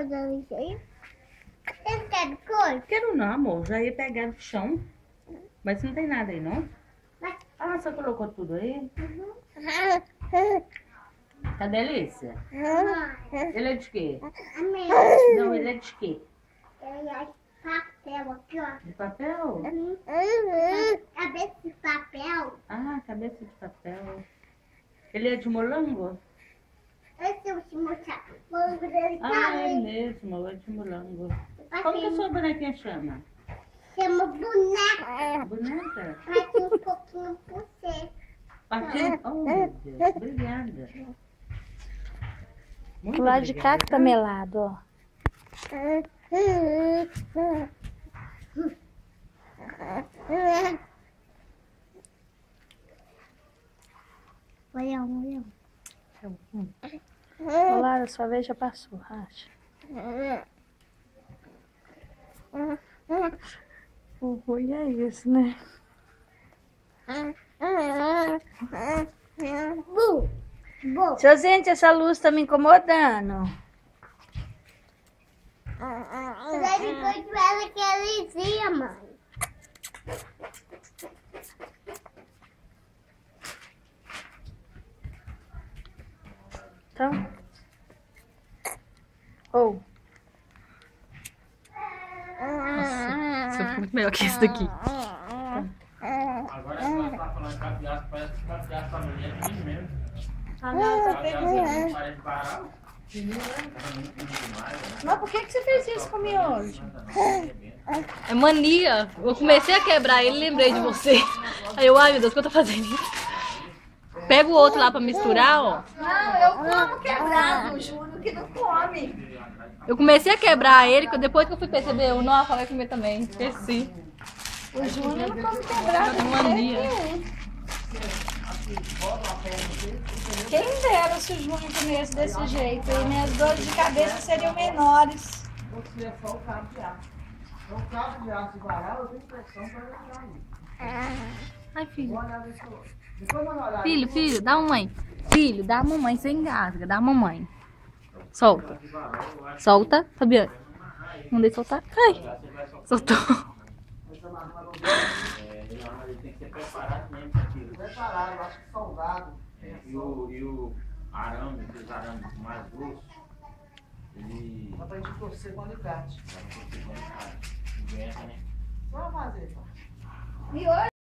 fazendo isso aí? Você quer coisa? Quero não, amor. Já ia pegar no chão. Mas não tem nada aí, não? Ah, você colocou tudo aí? Tá delícia? Ele é de quê? Não, ele é de quê? Ele é de papel aqui, ó. De papel? Cabeça de papel. Ah, cabeça de papel. Ele é de molango? Esse é o te mostrar. Vamos ver Ah, é mesmo, é de molango. Como que a sua bonequinha chama? Chama boneca. Boneca? Bate um pouquinho por você. Patinho? Oh, meu Deus, obrigada. Muito Do lado de cá obrigada. que tá melado, ó. Olha. Ô, Lara, sua vez já passou, acha? O ruim é isso, né? Bom. Seu gente, essa luz tá me incomodando. Depois ela que é lisinha, mãe. Então. Ou. Nossa, foi muito melhor que esse daqui. Agora que nós tá falando de capiaço, parece que capiaço pra mulher é filho mesmo. Ah, não, tá Capiaço pegando. parece barato. Tá muito demais, né? Mas por que você fez isso com o miojo? É mania. Eu comecei a quebrar ele e lembrei de você. Aí eu, ai meu Deus, o que eu tô fazendo isso? Pega o outro lá pra misturar, ó. Não, eu como quebrado, juro que não come. Eu comecei a quebrar ele, que depois que eu fui perceber, eu não vai comer também. Esqueci. O Júnior não come quebrado. É mania. Quem dera se o Júnior comesse desse jeito aí, né? As dores de cabeça seriam menores. Você é só o cabo de aço. Então, o cabo de aço varal, eu tenho pressão para deixar aí. Ai, filho. Vou olhar isso. Depois dá uma olhada. Filho, dá a mamãe. Filho, dá a mamãe, você engasga, dá a mamãe. Solta. Solta, Fabiana. Não deixa soltar. Ai, soltou. Ele tem que ser preparado mesmo pra aquilo. Preparado, eu acho que soldado. E o arame, aqueles arames mais grossos, ele Dá pra gente torcer com alicate. aguenta, né? Só fazer, pô. E hoje?